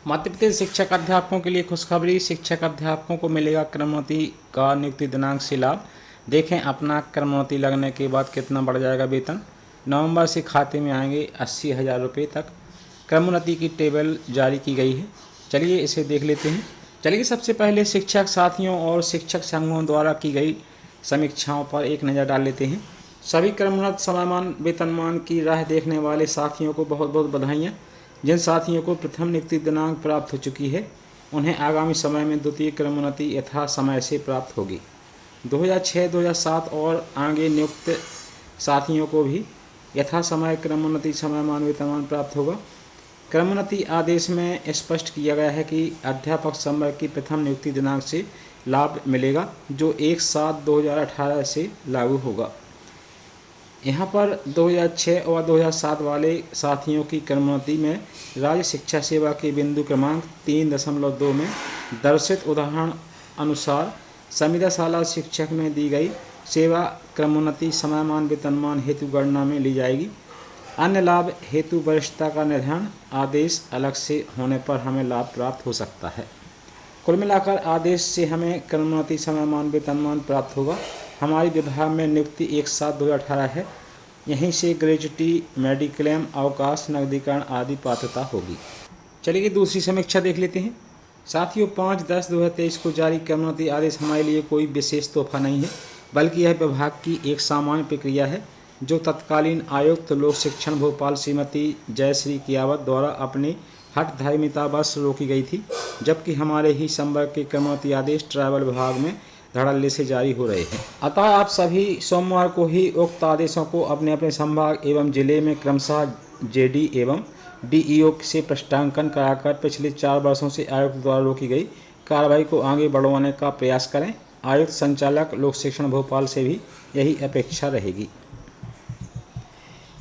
मध्य प्रदेश शिक्षक अध्यापकों के लिए खुशखबरी। शिक्षक अध्यापकों को मिलेगा क्रमोन्नति का नियुक्ति दिनांक से लाभ। देखें अपना क्रमोन्नति लगने के बाद कितना बढ़ जाएगा वेतन। नवंबर से खाते में आएंगे 80,000 रुपये तक। क्रमोन्नति की टेबल जारी की गई है। चलिए इसे देख लेते हैं। चलिए सबसे पहले शिक्षक साथियों और शिक्षक संघों द्वारा की गई समीक्षाओं पर एक नज़र डाल लेते हैं। सभी क्रमोन्नत समयमान वेतनमान की राह देखने वाले साथियों को बहुत बहुत बधाइयाँ। जिन साथियों को प्रथम नियुक्ति दिनांक प्राप्त हो चुकी है उन्हें आगामी समय में द्वितीय क्रमोन्नति यथा समय से प्राप्त होगी। 2006, 2007 और आगे नियुक्त साथियों को भी यथा समय क्रमोन्नति समयमान वेतनमान प्राप्त होगा। क्रमोन्नति आदेश में स्पष्ट किया गया है कि अध्यापक संवर्ग की प्रथम नियुक्ति दिनांक से लाभ मिलेगा जो 1/7/2018 से लागू होगा। यहाँ पर 2006 और 2007 वाले साथियों की क्रमोन्नति में राज्य शिक्षा सेवा के बिंदु क्रमांक 3.2 में दर्शित उदाहरण अनुसार संविदा शाला शिक्षक में दी गई सेवा क्रमोन्नति समयमान वेतनमान हेतु गणना में ली जाएगी। अन्य लाभ हेतु वरिष्ठता का निर्धारण आदेश अलग से होने पर हमें लाभ प्राप्त हो सकता है। कुल मिलाकर आदेश से हमें क्रमोन्नति समयमान वेतनमान प्राप्त होगा। हमारे विभाग में नियुक्ति 1/7/2018 है। यहीं से ग्रेजुटी, मेडिक्लेम, अवकाश, नकदीकरण आदि पात्रता होगी। चलिए दूसरी समीक्षा देख लेते हैं। साथियों 5/10/2023 को जारी क्रमोन्नति आदेश हमारे लिए कोई विशेष तोहफा नहीं है, बल्कि यह विभाग की एक सामान्य प्रक्रिया है जो तत्कालीन आयुक्त लोक शिक्षण भोपाल श्रीमती जयश्री कियावत द्वारा अपनी हठधर्मितावश रोकी गई थी, जबकि हमारे ही संवर्ग के क्रमोन्नति आदेश ट्राइबल विभाग में धड़ल्ले से जारी हो रहे हैं। अतः आप सभी सोमवार को ही उक्त आदेशों को अपने अपने संभाग एवं जिले में क्रमशः जेडी एवं डीईओ से प्रष्टांकन कराकर पिछले 4 वर्षों से आयुक्त द्वारा रोकी गई कार्रवाई को आगे बढ़वाने का प्रयास करें। आयुक्त संचालक लोक शिक्षण भोपाल से भी यही अपेक्षा रहेगी।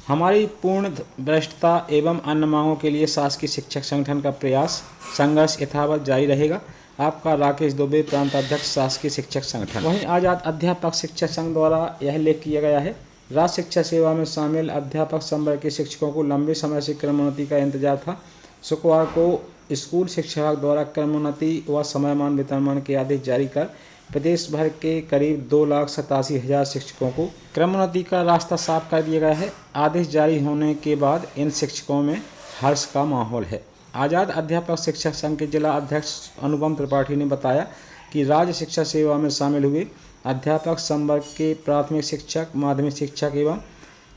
हमारी पूर्ण भ्रष्टता एवं अन्य मांगों के लिए शासकीय शिक्षक संगठन का प्रयास संघर्ष यथावत जारी रहेगा। आपका राकेश दुबे, प्रांत अध्यक्ष, शासकीय शिक्षक संगठन। वहीं आजाद अध्यापक शिक्षक संघ द्वारा यह लेख किया गया है। राज्य शिक्षा सेवा में शामिल अध्यापक संवर्ग के शिक्षकों को लंबे समय से क्रमोन्नति का इंतजार था। शुक्रवार को स्कूल शिक्षा विभाग द्वारा क्रमोन्नति व समयमान वेतनमान के आदेश जारी कर प्रदेश भर के करीब 2,87,000 शिक्षकों को क्रमोन्नति का रास्ता साफ कर दिया गया है। आदेश जारी होने के बाद इन शिक्षकों में हर्ष का माहौल है। आजाद अध्यापक शिक्षक संघ के जिला अध्यक्ष अनुपम त्रिपाठी ने बताया कि राज्य शिक्षा सेवा में शामिल हुए अध्यापक संवर्ग के प्राथमिक शिक्षक, माध्यमिक शिक्षक एवं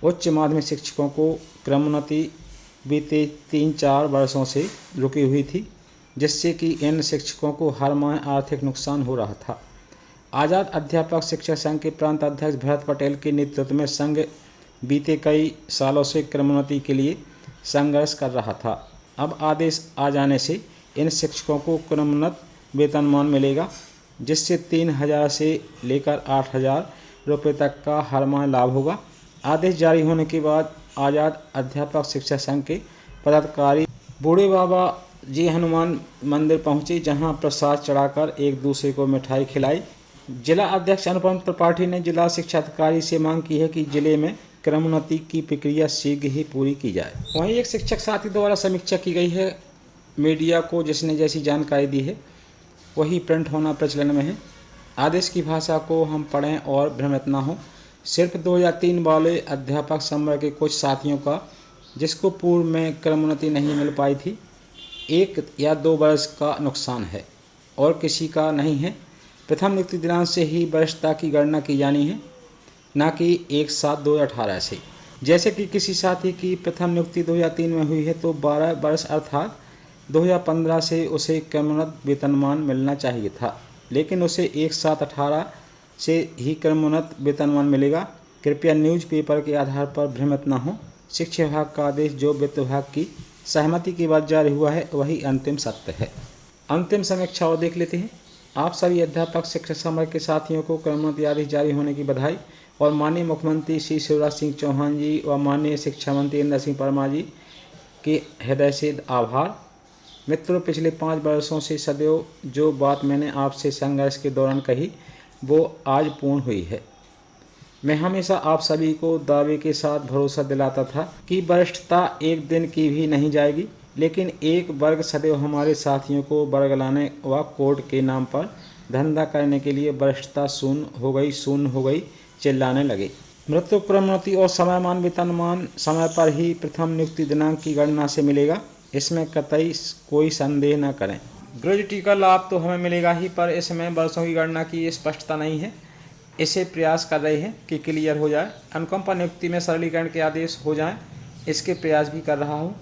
उच्च माध्यमिक शिक्षकों को क्रमोन्नति बीते 3-4 वर्षों से रुकी हुई थी, जिससे कि इन शिक्षकों को हर माह आर्थिक नुकसान हो रहा था। आजाद अध्यापक शिक्षक संघ के प्रांत अध्यक्ष भरत पटेल के नेतृत्व में संघ बीते कई सालों से क्रमोन्नति के लिए संघर्ष कर रहा था। अब आदेश आ जाने से इन शिक्षकों को क्रमोन्नत वेतनमान मिलेगा, जिससे 3,000 से लेकर 8,000 रुपये तक का हर माह लाभ होगा। आदेश जारी होने के बाद आजाद अध्यापक शिक्षा संघ के पदाधिकारी बूढ़े बाबा जी हनुमान मंदिर पहुंचे, जहां प्रसाद चढ़ाकर एक दूसरे को मिठाई खिलाई। जिला अध्यक्ष अनुपम त्रिपाठी ने जिला शिक्षा अधिकारी से मांग की है कि जिले में क्रमोन्नति की प्रक्रिया शीघ्र ही पूरी की जाए। वहीं एक शिक्षक साथी द्वारा समीक्षा की गई है मीडिया को, जिसने जैसी जानकारी दी है वही प्रिंट होना प्रचलन में है। आदेश की भाषा को हम पढ़ें और भ्रमित न हो। सिर्फ 2003 वाले अध्यापक संवर्ग के कुछ साथियों का, जिसको पूर्व में क्रमोन्नति नहीं मिल पाई थी, 1 या 2 वर्ष का नुकसान है और किसी का नहीं है। प्रथम नियुक्ति दिनांक से ही वरिष्ठता की गणना की जानी है, न कि 1/7/2018 से। जैसे कि किसी साथी की प्रथम नियुक्ति 2003 में हुई है तो 12 वर्ष अर्थात 2015 से उसे क्रमोन्नत वेतनमान मिलना चाहिए था, लेकिन उसे 1/7/18 से ही क्रमोन्नत वेतनमान मिलेगा। कृपया न्यूज़पेपर के आधार पर भ्रमित न हो। शिक्षा विभाग का आदेश जो वित्त विभाग की सहमति के बाद जारी हुआ है वही अंतिम सत्य है। अंतिम समीक्षा और देख लेते हैं। आप सभी अध्यापक शिक्षक संवर्ग के साथियों को क्रमोन्नति आदेश जारी होने की बधाई और माननीय मुख्यमंत्री श्री शिवराज सिंह चौहान जी व माननीय शिक्षा मंत्री इंदर सिंह परमार जी के हृदय से आभार। मित्रों, पिछले 5 वर्षों से सदैव जो बात मैंने आपसे संघर्ष के दौरान कही वो आज पूर्ण हुई है। मैं हमेशा आप सभी को दावे के साथ भरोसा दिलाता था कि वरिष्ठता एक दिन की भी नहीं जाएगी। लेकिन एक वर्ग सदैव हमारे साथियों को बरगलाने व कोर्ट के नाम पर धंधा करने के लिए वरिष्ठता शून्य हो गई चिल्लाने लगे। मृत्यु क्रमोन्नति और समयमान वेतनमान समय पर ही प्रथम नियुक्ति दिनांक की गणना से मिलेगा, इसमें कतई कोई संदेह न करें। ग्रेजुटी का लाभ तो हमें मिलेगा ही, पर इसमें वर्षों की गणना की स्पष्टता नहीं है। इसे प्रयास कर रहे हैं कि क्लियर हो जाए। अनुकंपा पर नियुक्ति में सरलीकरण के आदेश हो जाएं, इसके प्रयास भी कर रहा हूँ।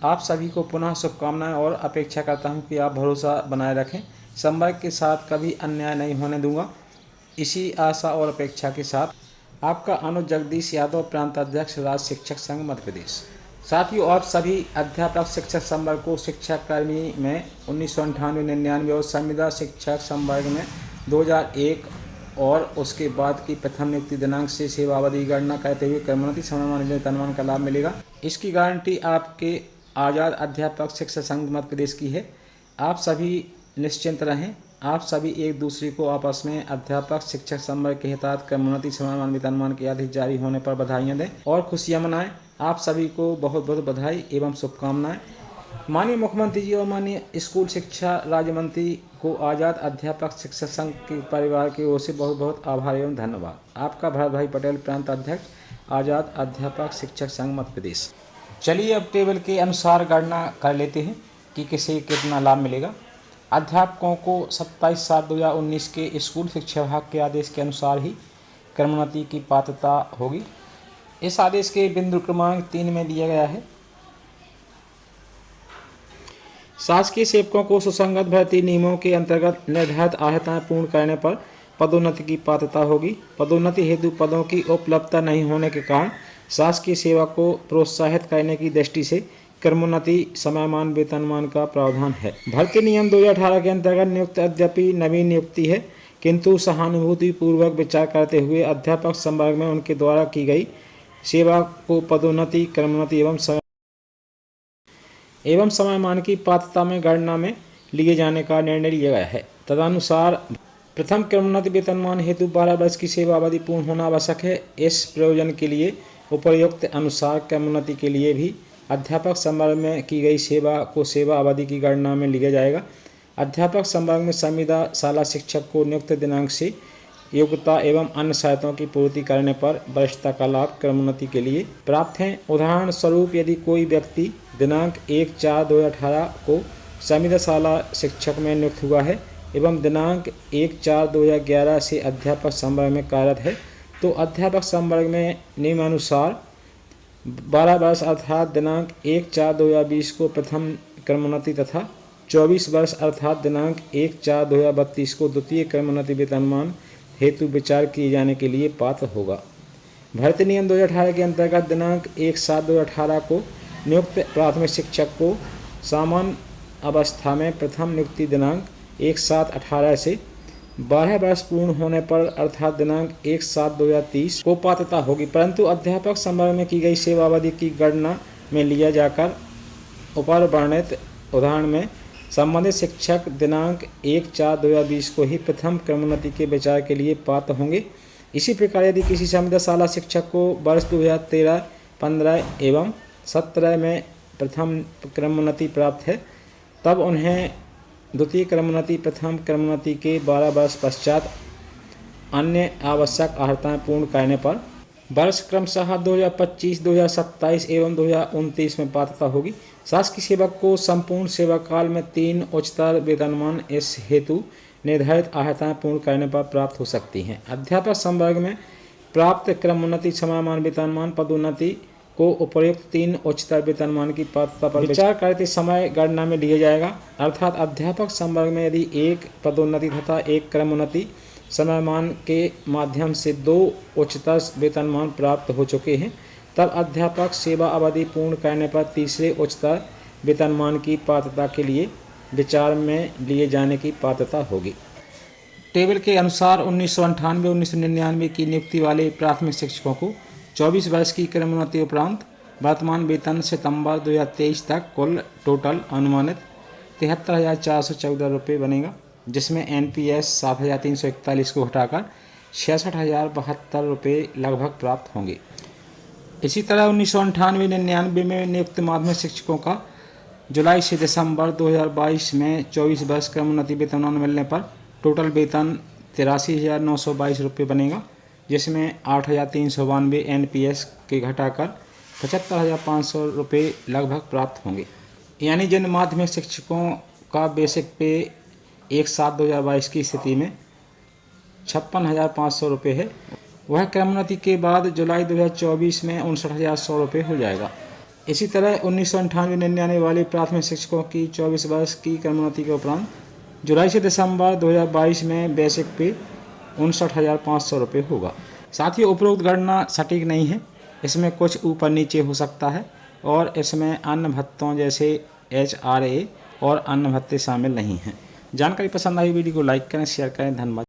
आप सभी को पुनः शुभकामनाएं और अपेक्षा करता हूँ कि आप भरोसा बनाए रखें। संवर्ग के साथ कभी अन्याय नहीं होने दूंगा। इसी आशा और अपेक्षा के साथ आपका अनुज जगदीश यादव, प्रांत अध्यक्ष, राज्य शिक्षक संघ मध्य प्रदेश। साथियों, आप सभी अध्यापक शिक्षक संवर्ग को शिक्षा कर्मी में 1998-99 और संविदा शिक्षक संवर्ग में 2001 और उसके बाद की प्रथम नियुक्ति दिनांक से सेवा अवधि की गणना करते हुए क्रमोन्नति समयमान वेतनमान का लाभ मिलेगा। इसकी गारंटी आपके आज़ाद अध्यापक शिक्षक संघ मध्य प्रदेश की है। आप सभी निश्चिंत रहें। आप सभी एक दूसरे को आपस में अध्यापक शिक्षक संवर्ग के हितार्थ क्रमोन्नति समयमान वेतनमान के आदेश जारी होने पर बधाइयाँ दें और खुशियाँ मनाएं। आप सभी को बहुत बहुत बधाई एवं शुभकामनाएं। माननीय मुख्यमंत्री जी और माननीय स्कूल शिक्षा राज्य मंत्री को आज़ाद अध्यापक शिक्षक संघ के परिवार की ओर से बहुत बहुत आभार एवं धन्यवाद। आपका भरत भाई पटेल, प्रांत अध्यक्ष, आज़ाद अध्यापक शिक्षक संघ मध्य प्रदेश। चलिए अब टेबल के अनुसार गणना कर लेते हैं कि किसे कितना लाभ मिलेगा। अध्यापकों को 27/7/2019 के स्कूल शिक्षा विभाग के आदेश के अनुसार ही क्रमोन्नति की पात्रता होगी। इस आदेश के बिंदु क्रमांक 3 में दिया गया है। शासकीय सेवकों को सुसंगत भर्ती नियमों के अंतर्गत निर्धारित अर्हताएं पूर्ण करने पर पदोन्नति की पात्रता होगी। पदोन्नति हेतु पदों की उपलब्धता नहीं होने के कारण शासकीय सेवा को प्रोत्साहित करने की दृष्टि से क्रमोन्नति समयमान वेतनमान का प्रावधान है। भर्ती नियम 2018 के अंतर्गत नियुक्त यद्यपि नवीन नियुक्ति है, किंतु सहानुभूति पूर्वक विचार करते हुए अध्यापक संवर्ग में उनके द्वारा की गई सेवा को पदोन्नति, क्रमोन्नति एवं समयमान की पात्रता में गणना में लिए जाने का निर्णय लिया गया है। तदनुसार प्रथम क्रमोन्नति वेतनमान हेतु 12 वर्ष की सेवा अवधि पूर्ण होना आवश्यक है। इस प्रयोजन के लिए उपर्युक्त अनुसार क्रमोन्नति के लिए भी अध्यापक संवर्ग में की गई सेवा को सेवा अवधि की गणना में लिया जाएगा। अध्यापक संवर्ग में संविदा शाला शिक्षक को नियुक्त दिनांक से योग्यता एवं अन्य शर्तों की पूर्ति करने पर वरिष्ठता का लाभ क्रमोन्नति के लिए प्राप्त है। उदाहरण स्वरूप, यदि कोई व्यक्ति दिनांक 1/4/2018 को संविदा शाला शिक्षक में नियुक्त हुआ है एवं दिनांक 1/4/2011 से अध्यापक संवर्ग में कार्यरत है, तो अध्यापक संवर्ग में नियमानुसार 12 वर्ष अर्थात दिनांक 1/4/2020 को प्रथम क्रमोन्नति तथा 24 वर्ष अर्थात दिनांक 1/4/2032 को द्वितीय क्रमोन्नति वेतनमान हेतु विचार किए जाने के लिए पात्र होगा। भर्ती नियम 2018 के अंतर्गत दिनांक 1/7/2018 को नियुक्त प्राथमिक शिक्षक को सामान्य अवस्था में प्रथम नियुक्ति दिनांक 1/7/18 से 12 वर्ष पूर्ण होने पर अर्थात दिनांक 1/7/2030 को पात्रता होगी, परंतु अध्यापक संवर्ग में की गई सेवा अवधि की गणना में लिया जाकर ऊपर वर्णित उदाहरण में संबंधित शिक्षक दिनांक 1/4/2020 को ही प्रथम क्रमोन्नति के विचार के लिए पात्र होंगे। इसी प्रकार यदि किसी संविदा शाला शिक्षक को वर्ष 2013, 15 एवं 17 में प्रथम क्रमोन्नति प्राप्त है, तब उन्हें द्वितीय क्रमोन्नति प्रथम क्रमोन्नति के 12 वर्ष पश्चात अन्य आवश्यक अर्हताएं पूर्ण करने पर वर्ष क्रमशः 2025, 2027 एवं 2029 में पात्रता होगी। शासकीय सेवक को संपूर्ण सेवा काल में 3 उच्चतर वेतनमान इस हेतु निर्धारित अर्हताएं पूर्ण करने पर प्राप्त हो सकती हैं। अध्यापक संवर्ग में प्राप्त क्रमोन्नति समयमान वेतनमान पदोन्नति को उपर्युक्त 3 उच्चतर वेतनमान की पात्रता पर विचार करते समय गणना में लिया जाएगा। अर्थात अध्यापक संवर्ग में यदि 1 पदोन्नति तथा 1 क्रमोन्नति समयमान के माध्यम से 2 उच्चतर वेतनमान प्राप्त हो चुके हैं, तब अध्यापक सेवा अवधि पूर्ण करने पर तीसरे उच्चतर वेतनमान की पात्रता के लिए विचार में लिए जाने की पात्रता होगी। टेबल के अनुसार 1998-1999 की नियुक्ति वाले प्राथमिक शिक्षकों को 24 वर्ष की क्रमोन्नति उपरांत वर्तमान वेतन सितंबर 2023 तक कुल टोटल अनुमानित 73,414 रुपये बनेगा, जिसमें NPS 7,341 को हटाकर 66,072 रुपये लगभग प्राप्त होंगे। इसी तरह 1998-99 में नियुक्त माध्यमिक शिक्षकों का जुलाई से दिसंबर 2022 में 24 वर्ष क्रमोन्नति वेतनमान मिलने पर टोटल वेतन 83,922 रुपये बनेगा, जिसमें 8,392 NPS के घटाकर 75,500 रुपये लगभग प्राप्त होंगे। यानी जिन माध्यमिक शिक्षकों का बेसिक पे 1/7/2022 की स्थिति में 56,500 रुपये है, वह क्रमोन्नति के बाद जुलाई 2024 में 59,100 रुपये हो जाएगा। इसी तरह 1998-99 वाले प्राथमिक शिक्षकों की 24 वर्ष की क्रमोन्नति के उपरांत जुलाई से दिसंबर 2022 में बेसिक पे 59,500 रुपये होगा। साथ ही उपरोक्त गणना सटीक नहीं है, इसमें कुछ ऊपर नीचे हो सकता है और इसमें अन्य भत्तों जैसे HRA और अन्य भत्ते शामिल नहीं हैं। जानकारी पसंद आई वीडियो को लाइक करें, शेयर करें। धन्यवाद।